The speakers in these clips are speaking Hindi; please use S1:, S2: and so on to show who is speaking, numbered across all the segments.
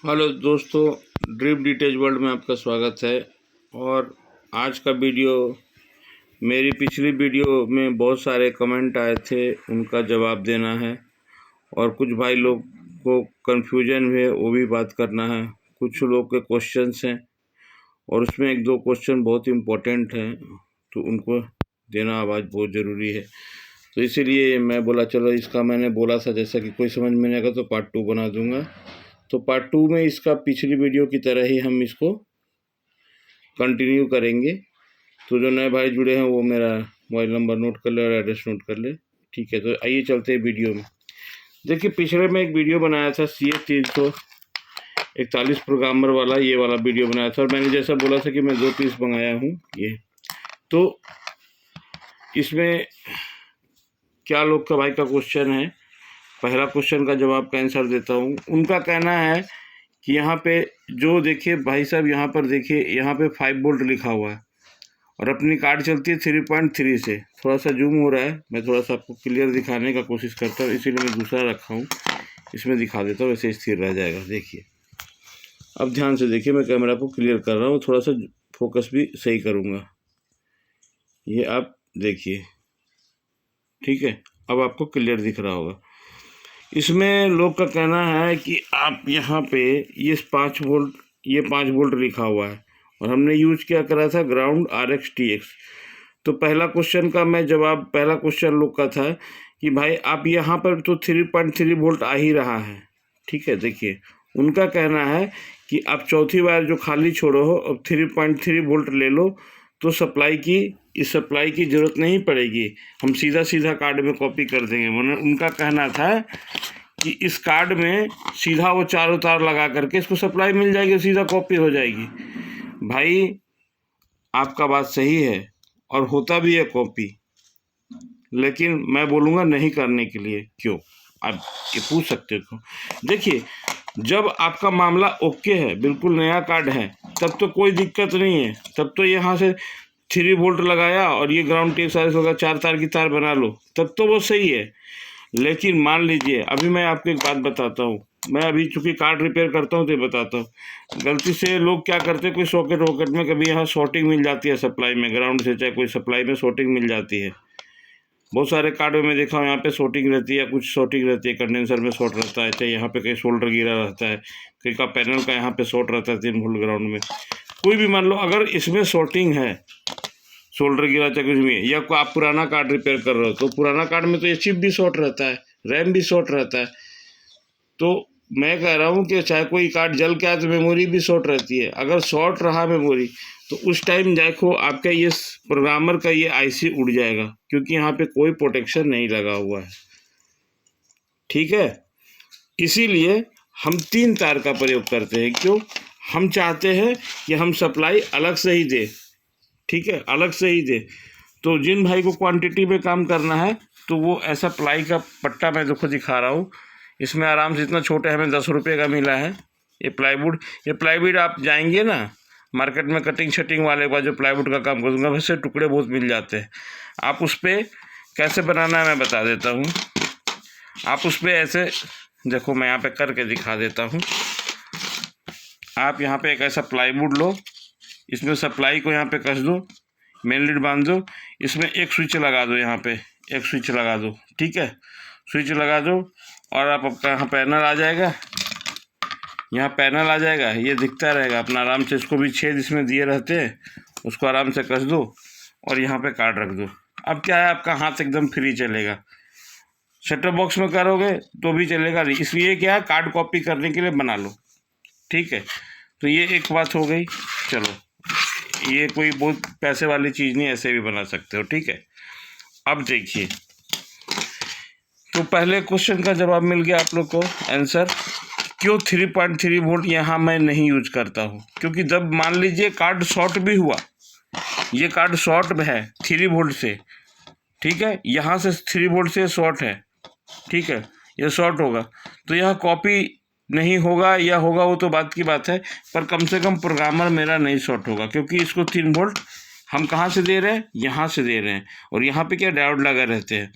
S1: हेलो दोस्तों, ड्रिप डिटेल्स वर्ल्ड में आपका स्वागत है। और आज का वीडियो, मेरी पिछली वीडियो में बहुत सारे कमेंट आए थे, उनका जवाब देना है। और कुछ भाई लोग को कन्फ्यूजन है, वो भी बात करना है। कुछ लोग के क्वेश्चंस हैं और उसमें एक दो क्वेश्चन बहुत इम्पोर्टेंट हैं, तो उनको देना आवाज़ बहुत ज़रूरी है। तो इसीलिए मैं बोला चलो, इसका मैंने बोला था जैसा कि कोई समझ में नहीं आएगा तो पार्ट 2 बना दूंगा। तो पार्ट 2 में इसका पिछली वीडियो की तरह ही हम इसको कंटिन्यू करेंगे। तो जो नए भाई जुड़े हैं वो मेरा मोबाइल नंबर नोट कर ले और एड्रेस नोट कर ले, ठीक है। तो आइए चलते हैं वीडियो में। देखिए, पिछले में एक वीडियो बनाया था CS341 प्रोग्रामर वाला, ये वाला वीडियो बनाया था। और मैंने जैसा बोला था कि मैं 2 पीस मंगाया हूँ ये। तो इसमें क्या लोग का भाई का क्वेश्चन है, पहला क्वेश्चन का जवाब का आंसर देता हूँ। उनका कहना है कि यहाँ पे जो देखिए भाई साहब, यहाँ पर देखिए, यहाँ पे 5 वोल्ट लिखा हुआ है और अपनी कार्ड चलती है 3.3 से। थोड़ा सा जूम हो रहा है, मैं थोड़ा सा आपको क्लियर दिखाने का कोशिश करता हूँ, इसीलिए मैं दूसरा रखा हूँ, इसमें दिखा देता हूँ, वैसे स्थिर रह जाएगा। देखिए, अब ध्यान से देखिए, मैं कैमरा को क्लियर कर रहा हूँ, थोड़ा सा फोकस भी सही करूँगा। ये आप देखिए, ठीक है, अब आपको क्लियर दिख रहा होगा। इसमें लोग का कहना है कि आप यहाँ पे ये 5 वोल्ट लिखा हुआ है और हमने यूज क्या करा था, ग्राउंड RX-TX। तो पहला क्वेश्चन का मैं जवाब, पहला क्वेश्चन लोग का था कि भाई आप यहाँ पर तो 3.3 वोल्ट आ ही रहा है, ठीक है। देखिए, उनका कहना है कि आप चौथी वायर जो खाली छोड़ो हो, अब 3.3 वोल्ट ले लो, तो इस सप्लाई की ज़रूरत नहीं पड़ेगी, हम सीधा सीधा कार्ड में कॉपी कर देंगे। उनका कहना था कि इस कार्ड में सीधा वो चारों तार लगा करके इसको सप्लाई मिल जाएगी, सीधा कॉपी हो जाएगी। भाई, आपका बात सही है और होता भी है कॉपी, लेकिन मैं बोलूँगा नहीं करने के लिए। क्यों, आप ये पूछ सकते हो। देखिए, जब आपका मामला ओके है, बिल्कुल नया कार्ड है, तब तो कोई दिक्कत नहीं है। तब तो यहाँ से 3 वोल्ट लगाया और ये ग्राउंड टेप सारे होगा, 4 तार की तार बना लो, तब तो वो सही है। लेकिन मान लीजिए, अभी मैं आपको एक बात बताता हूँ, मैं अभी चूँकि कार्ड रिपेयर करता हूँ तो ये बताता हूँ। गलती से लोग क्या करते हैं, कोई सॉकेट वॉकेट में कभी यहाँ शॉर्टिंग मिल जाती है, सप्लाई में, ग्राउंड से चाहे कोई सप्लाई में शॉर्टिंग मिल जाती है। बहुत सारे कार्डों में देखा हूँ यहाँ पे शॉर्टिंग रहती है, कुछ शॉर्टिंग रहती है, कंडेंसर में शॉर्ट रहता है, चाहे यहाँ पे कहीं शोल्डर गिरा रहता है, कहीं का पैनल का यहाँ पे शॉर्ट रहता है 3 वोल्ट ग्राउंड में। कोई भी मान लो, अगर इसमें शॉर्टिंग है, शोल्डर गिरा चाहे कुछ भी, या कोई आप पुराना कार्ड रिपेयर कर रहे हो, तो पुराना कार्ड में तो ये चिप भी शॉर्ट रहता है, रैम भी शॉर्ट रहता है। तो मैं कह रहा हूँ कि चाहे कोई कार्ड जल के आए तो मेमोरी भी शॉर्ट रहती है। अगर शॉर्ट रहा मेमोरी, तो उस टाइम देखो आपका ये प्रोग्रामर का ये IC उड़ जाएगा, क्योंकि यहाँ पे कोई प्रोटेक्शन नहीं लगा हुआ है, ठीक है। इसीलिए हम 3 तार का प्रयोग करते हैं। क्यों, हम चाहते हैं कि हम सप्लाई अलग से ही दे, ठीक है, अलग से ही दे। तो जिन भाई को क्वांटिटी में काम करना है, तो वो ऐसा प्लाई का पट्टा मैं देखो दिखा रहा हूँ, इसमें आराम से, इतना छोटा हमें 10 रुपये का मिला है ये प्लाईवुड आप जाएंगे ना मार्केट में, कटिंग शटिंग वाले का जो प्लाईवुड का काम करूँगा, वैसे टुकड़े बहुत मिल जाते हैं। आप उस पर कैसे बनाना है मैं बता देता हूँ। आप उस पर ऐसे देखो, मैं यहाँ पे करके दिखा देता हूँ। आप यहाँ पे एक ऐसा प्लाईवुड लो, इसमें सप्लाई को यहाँ पे कस दो, मेन लीड बांध दो, इसमें एक स्विच लगा दो, यहाँ पे एक स्विच लगा दो, ठीक है, स्विच लगा दो। और आपका यहाँ पैनल आ जाएगा, यहाँ पैनल आ जाएगा, ये दिखता रहेगा अपना आराम से। इसको भी छेद इसमें दिए रहते हैं, उसको आराम से कस दो और यहाँ पे कार्ड रख दो। अब क्या है, आपका हाथ एकदम फ्री चलेगा। सेटअप बॉक्स में करोगे तो भी चलेगा, इसलिए क्या है, कार्ड कॉपी करने के लिए बना लो, ठीक है। तो ये एक बात हो गई। चलो, ये कोई बहुत पैसे वाली चीज़ नहीं, ऐसे भी बना सकते हो, ठीक है। अब देखिए, तो पहले क्वेश्चन का जवाब मिल गया आप लोग को आंसर। क्यों 3.3 वोल्ट यहाँ मैं नहीं यूज करता हूँ, क्योंकि जब मान लीजिए कार्ड शॉर्ट भी हुआ, ये कार्ड शॉर्ट है 3 वोल्ट से, ठीक है, यहाँ से 3 वोल्ट से शॉर्ट है, ठीक है, ये शॉर्ट होगा तो यह कॉपी नहीं होगा, या होगा वो तो बात की बात है, पर कम से कम प्रोग्रामर मेरा नहीं शॉर्ट होगा, क्योंकि इसको 3 वोल्ट हम कहाँ से दे रहे हैं, यहाँ से दे रहे हैं, और यहाँ पे क्या डायोड लगा रहते हैं,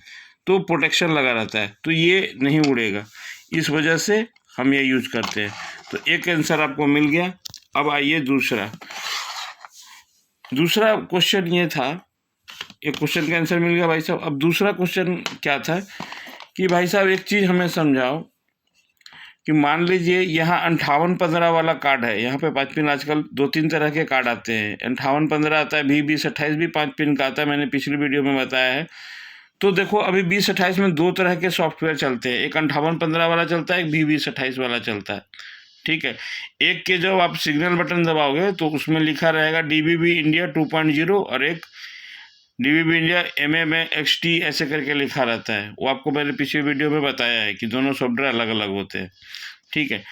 S1: तो प्रोटेक्शन लगा रहता है, तो ये नहीं उड़ेगा। इस वजह से हम ये यूज करते हैं। तो एक आंसर आपको मिल गया। अब आइए दूसरा क्वेश्चन ये था, एक क्वेश्चन का आंसर मिल गया भाई साहब। अब दूसरा क्वेश्चन क्या था कि भाई साहब एक चीज़ हमें समझाओ कि मान लीजिए यहाँ 5815 वाला कार्ड है, यहाँ पे 5 पिन, आजकल 2-3 तरह के कार्ड आते हैं, 5815 आता है, 20-20-28 भी 5 पिन का आता है, मैंने पिछली वीडियो में बताया है। तो देखो अभी 20-28 में 2 तरह के सॉफ्टवेयर चलते हैं, एक 5815 वाला चलता है, एक 20-20-28 वाला चलता है, ठीक है। एक के जब आप सिग्नल बटन दबाओगे तो उसमें लिखा रहेगा DBB इंडिया 2.0 और एक DBB इंडिया MMXT ऐसे करके लिखा रहता है। वो आपको मैंने पिछले वीडियो में बताया है कि दोनों सॉफ्टवेयर अलग अलग होते हैं, ठीक है।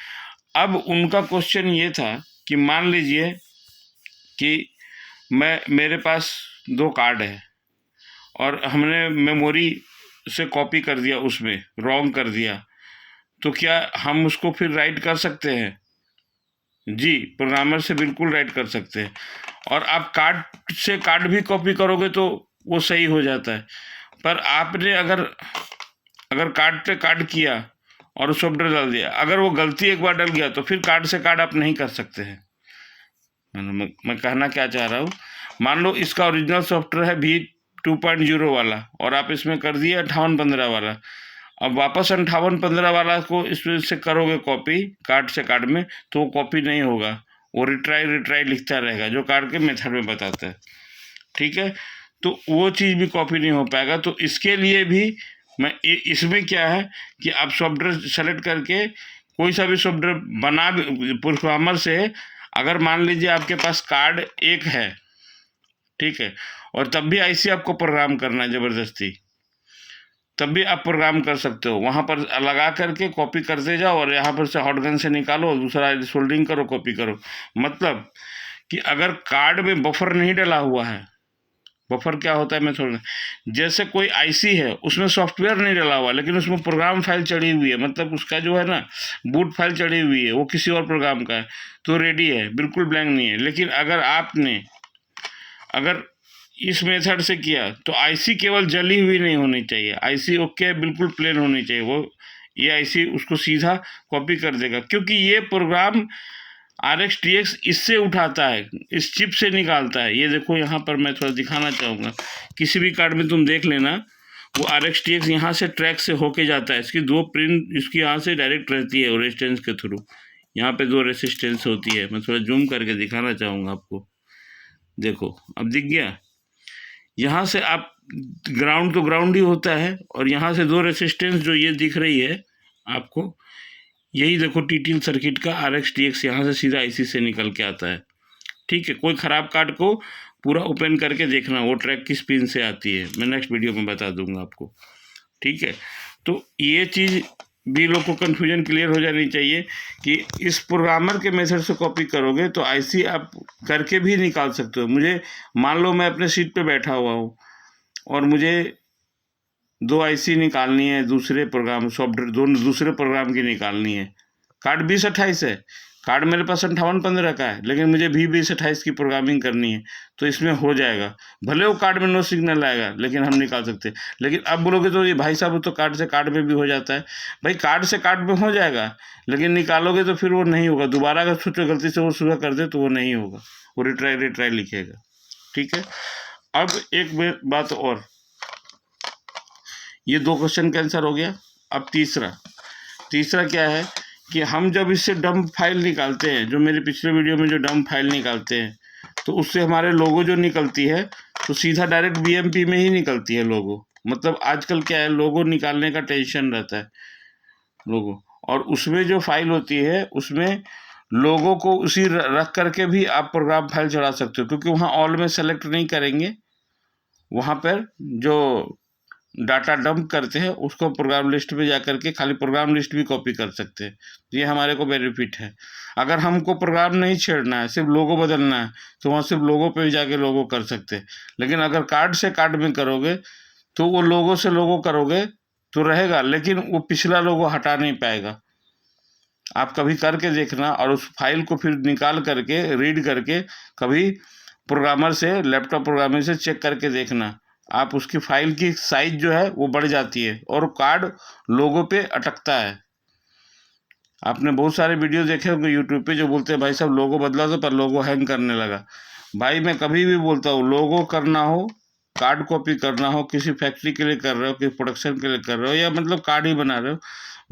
S1: अब उनका क्वेश्चन ये था कि मान लीजिए कि मेरे पास 2 कार्ड है और हमने मेमोरी से कॉपी कर दिया, उसमें रॉन्ग कर दिया, तो क्या हम उसको फिर राइट कर सकते हैं? जी, प्रोग्रामर से बिल्कुल राइट कर सकते हैं। और आप कार्ड से कार्ड भी कॉपी करोगे तो वो सही हो जाता है। पर आपने अगर कार्ड पे कार्ड किया और सॉफ्टवेयर डाल दिया, अगर वो गलती एक बार डल गया तो फिर कार्ड से कार्ड आप नहीं कर सकते हैं। मैं कहना क्या चाह रहा हूँ, मान लो इसका ओरिजिनल सॉफ्टवेयर है भी 2.0 वाला और आप इसमें कर दिए 5815 वाला। अब वापस 5815 वाला को इसमें से करोगे कॉपी कार्ड से कार्ड में, तो वो कॉपी नहीं होगा, वो रिट्राई लिखता रहेगा जो कार्ड के मेथड में बताता है, ठीक है। तो वो चीज़ भी कॉपी नहीं हो पाएगा। तो इसके लिए भी इसमें क्या है कि आप सॉफ्टवेयर सेलेक्ट करके कोई सा भी सॉफ्टवेयर बना प्रोग्रामर से, अगर मान लीजिए आपके पास कार्ड एक है, ठीक है, और तब भी IC आपको प्रोग्राम करना है ज़बरदस्ती, तब भी आप प्रोग्राम कर सकते हो। वहाँ पर लगा करके कॉपी करते जाओ और यहाँ पर से हॉट गन से निकालो, दूसरा सोल्डरिंग करो, कॉपी करो। मतलब कि अगर कार्ड में बफर नहीं डला हुआ है, बफर क्या होता है मैं थोड़ा, जैसे कोई IC है उसमें सॉफ्टवेयर नहीं डला हुआ लेकिन उसमें प्रोग्राम फाइल चढ़ी हुई है, मतलब उसका जो है ना बूट फाइल चढ़ी हुई है, वो किसी और प्रोग्राम का है, तो रेडी है, बिल्कुल ब्लैंक नहीं है। लेकिन अगर आपने इस मेथड से किया तो IC केवल जली हुई नहीं होनी चाहिए, IC ओके बिल्कुल प्लेन होनी चाहिए, वो ये IC उसको सीधा कॉपी कर देगा, क्योंकि ये प्रोग्राम RxTx इससे उठाता है, इस चिप से निकालता है। ये देखो यहाँ पर मैं थोड़ा दिखाना चाहूँगा, किसी भी कार्ड में तुम देख लेना, वो RxTx यहाँ से ट्रैक से होके जाता है, इसकी 2 पिन इसकी यहाँ से डायरेक्ट रहती है रेजिस्टेंस के थ्रू, यहाँ पे 2 रेजिस्टेंस होती है। मैं थोड़ा जूम करके दिखाना चाहूँगा आपको, देखो अब दिख गया। यहाँ से आप ग्राउंड तो ग्राउंड ही होता है और यहाँ से 2 रेजिस्टेंस जो ये दिख रही है आपको, यही देखो TTL सर्किट का RxTx यहाँ से सीधा IC से निकल के आता है, ठीक है। कोई ख़राब कार्ड को पूरा ओपन करके देखना वो ट्रैक किस पिन से आती है, मैं नेक्स्ट वीडियो में बता दूंगा आपको, ठीक है। तो ये चीज़ भी लोग को कन्फ्यूजन क्लियर हो जानी चाहिए कि इस प्रोग्रामर के मेथड से कॉपी करोगे तो IC आप करके भी निकाल सकते हो। मुझे मान लो मैं अपने सीट पे बैठा हुआ हूँ और मुझे 2 IC निकालनी है, दूसरे प्रोग्राम सॉफ्टवेयर दोनों दूसरे प्रोग्राम की निकालनी है। कार्ड 2028 है, कार्ड मेरे पास 5815 का है, लेकिन मुझे 2028 की प्रोग्रामिंग करनी है, तो इसमें हो जाएगा। भले वो कार्ड में नो सिग्नल आएगा लेकिन हम निकाल सकते हैं। लेकिन अब बोलोगे तो ये भाई साहब तो कार्ड से कार्ड में भी हो जाता है, भाई कार्ड से कार्ड में हो जाएगा लेकिन निकालोगे तो फिर वो नहीं होगा। दोबारा अगर सोचो गलती से वो सुबह कर दे तो वो नहीं होगा, वो रिट्राई लिखेगा, ठीक है। अब एक बात और, ये 2 क्वेश्चन का आंसर हो गया। अब तीसरा क्या है कि हम जब इससे डंप फाइल निकालते हैं, जो मेरे पिछले वीडियो में जो डंप फाइल निकालते हैं, तो उससे हमारे लोगो जो निकलती है तो सीधा डायरेक्ट BMP में ही निकलती है लोगो। मतलब आजकल क्या है, लोगो निकालने का टेंशन रहता है लोगो, और उसमें जो फाइल होती है उसमें लोगो को उसी रख करके भी आप प्रोग्राम फाइल चढ़ा सकते हो, क्योंकि वहाँ ऑल में सेलेक्ट नहीं करेंगे, वहाँ पर जो डाटा डंप करते हैं उसको प्रोग्राम लिस्ट में जा करके खाली प्रोग्राम लिस्ट भी कॉपी कर सकते हैं। ये हमारे को बेनिफिट है। अगर हमको प्रोग्राम नहीं छेड़ना है, सिर्फ लोगो बदलना है, तो वहाँ सिर्फ लोगो पे जाके लोगो कर सकते हैं। लेकिन अगर कार्ड से कार्ड में करोगे तो वो लोगो से लोगो करोगे तो रहेगा, लेकिन वो पिछला लोगो हटा नहीं पाएगा। आप कभी करके देखना और उस फाइल को फिर निकाल करके रीड करके कभी प्रोग्रामर से, लैपटॉप प्रोग्रामर से चेक करके देखना, आप उसकी फाइल की साइज जो है वो बढ़ जाती है और कार्ड लोगो पे अटकता है। आपने बहुत सारे वीडियो देखे होंगे यूट्यूब पे जो बोलते हैं भाई साहब लोगो बदला था पर लोगो हैंग करने लगा। भाई मैं कभी भी बोलता हूँ, लोगो करना हो, कार्ड कॉपी करना हो, किसी फैक्ट्री के लिए कर रहे हो, किसी प्रोडक्शन के लिए कर रहे हो, या मतलब कार्ड ही बना रहे हो,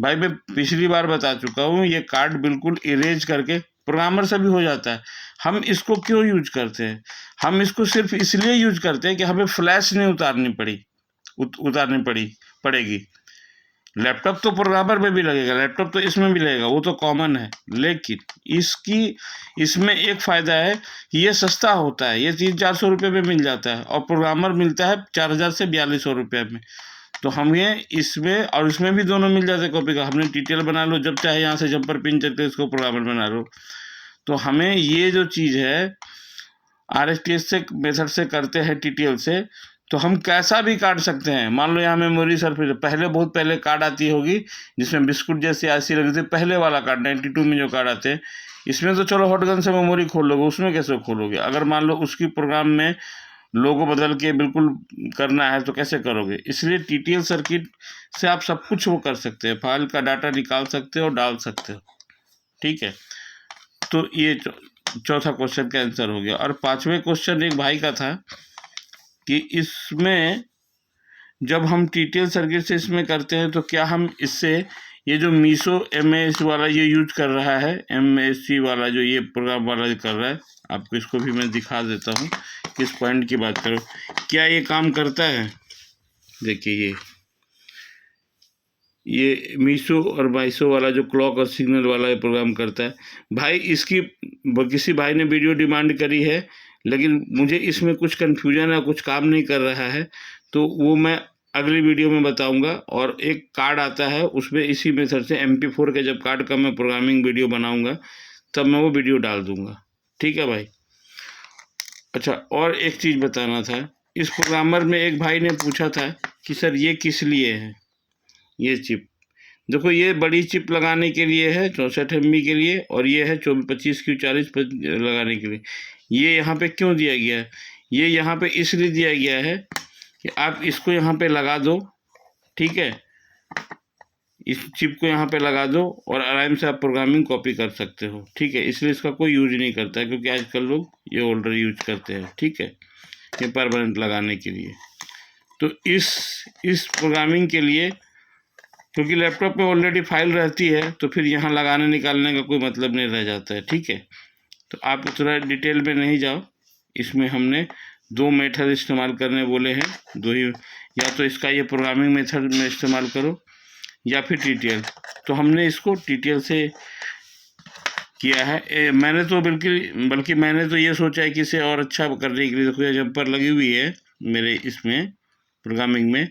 S1: भाई मैं पिछली बार बता चुका हूँ, ये कार्ड बिल्कुल इरेज करके प्रोग्रामर से भी हो जाता है। हम इसको क्यों यूज करते हैं? हम इसको सिर्फ इसलिए यूज करते हैं कि हमें फ्लैश नहीं उतारनी पड़ेगी। लैपटॉप तो प्रोग्रामर में भी लगेगा, लैपटॉप तो इसमें भी लगेगा, वो तो कॉमन है। लेकिन इसमें एक फ़ायदा है कि ये सस्ता होता है, ये 300-400 रुपये में मिल जाता है, और प्रोग्रामर मिलता है 4000 से 4200 रुपये में। तो हमें इसमें और इसमें भी दोनों मिल जाते हैं कॉपी का। हमने टीटीएल बना लो, जब चाहे यहाँ से जंपर पिन करके इसको प्रोग्रामर बना लो। तो हमें ये जो चीज़ है RSTS से मेथड से करते हैं, टीटीएल से, तो हम कैसा भी काट सकते हैं। मान लो यहाँ मेमोरी सरफेस, बहुत पहले कार्ड आती होगी जिसमें बिस्कुट जैसी आईसी लगी थी, पहले वाला कार्ड 92 में जो कार्ड आते हैं, इसमें तो चलो हॉटगन से मेमोरी खोल लोगे, उसमें कैसे खोलोगे? अगर मान लो उसकी प्रोग्राम में लोगो बदल के बिल्कुल करना है तो कैसे करोगे? इसलिए टीटीएल सर्किट से आप सब कुछ वो कर सकते हैं, फाइल का डाटा निकाल सकते हो, डाल सकते हो। ठीक है, तो ये चौथा क्वेश्चन का आंसर हो गया। और पांचवें क्वेश्चन एक भाई का था कि इसमें जब हम टीटीएल सर्किट से इसमें करते हैं तो क्या हम इससे ये जो मीसो MASC वाला ये यूज कर रहा है, MASC वाला जो ये प्रोग्राम वाला कर रहा है, आपको इसको भी मैं दिखा देता हूँ किस पॉइंट की बात करो, क्या ये काम करता है? देखिए ये मीसो और माइसो वाला जो क्लॉक और सिग्नल वाला प्रोग्राम करता है। भाई इसकी किसी भाई ने वीडियो डिमांड करी है, लेकिन मुझे इसमें कुछ कन्फ्यूजन है, कुछ काम नहीं कर रहा है, तो वो मैं अगली वीडियो में बताऊंगा। और एक कार्ड आता है उसमें इसी मेथड से MP4 के जब कार्ड का मैं प्रोग्रामिंग वीडियो बनाऊंगा तब मैं वो वीडियो डाल दूंगा। ठीक है भाई। अच्छा, और एक चीज़ बताना था, इस प्रोग्रामर में एक भाई ने पूछा था कि सर ये किस लिए है ये चिप? देखो ये बड़ी चिप लगाने के लिए है 64 MB के लिए, और ये है 25Q40 पर लगाने के लिए। ये यहाँ पे क्यों दिया गया है? ये यहाँ पे इसलिए दिया गया है कि आप इसको यहाँ पे लगा दो, ठीक है, इस चिप को यहाँ पे लगा दो और आराम से आप प्रोग्रामिंग कॉपी कर सकते हो। ठीक है, इसलिए इसका कोई यूज नहीं करता है, क्योंकि आजकल लोग ये ओल्डर यूज करते हैं। ठीक है, ये परमानेंट लगाने के लिए। तो इस प्रोग्रामिंग के लिए, क्योंकि लैपटॉप में ऑलरेडी फाइल रहती है, तो फिर यहाँ लगाने निकालने का कोई मतलब नहीं रह जाता है। ठीक है, तो आप थोड़ा डिटेल में नहीं जाओ, इसमें हमने 2 मेथड इस्तेमाल करने बोले हैं, 2 ही, या तो इसका ये प्रोग्रामिंग मेथड में इस्तेमाल करो या फिर टीटीएल। तो हमने इसको टीटीएल से किया है। मैंने तो बल्कि मैंने तो ये सोचा है कि इसे और अच्छा करने के लिए, देखो ये जंपर लगी हुई है मेरे इसमें प्रोग्रामिंग में,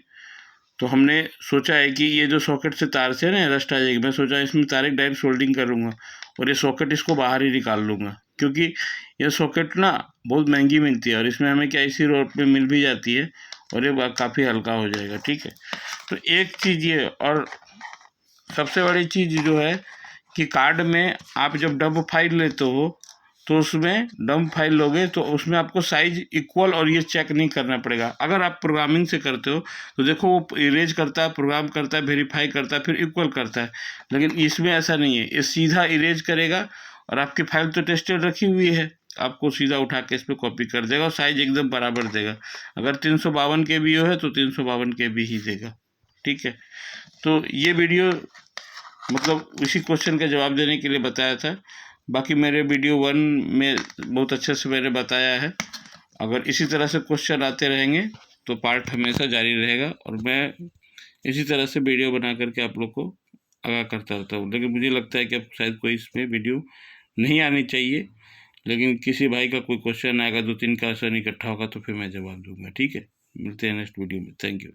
S1: तो हमने सोचा है कि ये जो सॉकेट से तार से ना रस्ट आ जाएगी, मैं सोचा इसमें तार एक डायरेक्ट सोल्डिंग कर लूँगा और ये सॉकेट इसको बाहर ही निकाल लूँगा, क्योंकि ये सॉकेट ना बहुत महंगी मिलती है और इसमें हमें क्या इसी रोड पे मिल भी जाती है, और ये काफ़ी हल्का हो जाएगा। ठीक है, तो एक चीज़ ये, और सबसे बड़ी चीज़ जो है कि कार्ड में आप जब डंप फाइल लेते हो तो उसमें डंप फाइल लोगे तो उसमें आपको साइज इक्वल और ये चेक नहीं करना पड़ेगा। अगर आप प्रोग्रामिंग से करते हो तो देखो वो इरेज करता है, प्रोग्राम करता है, वेरीफाई करता है, फिर इक्वल करता है, लेकिन इसमें ऐसा नहीं है। ये सीधा इरेज करेगा और आपकी फाइल तो टेस्टेड रखी हुई है, आपको सीधा उठा के इस पर कॉपी कर देगा और साइज एकदम बराबर देगा। अगर 352 KB है तो 352 KB ही देगा। ठीक है, तो ये वीडियो मतलब इसी क्वेश्चन का जवाब देने के लिए बताया था। बाकी मेरे वीडियो 1 में बहुत अच्छे से मैंने बताया है। अगर इसी तरह से क्वेश्चन आते रहेंगे तो पार्ट हमेशा जारी रहेगा, और मैं इसी तरह से वीडियो बना करके आप लोग को आगाह करता रहता हूँ। लेकिन मुझे लगता है कि अब शायद कोई इसमें वीडियो नहीं आनी चाहिए, लेकिन किसी भाई का कोई क्वेश्चन आएगा, 2-3 का आंसर इकट्ठा होगा तो फिर मैं जवाब दूंगा। ठीक है, मिलते हैं नेक्स्ट वीडियो में। Thank you.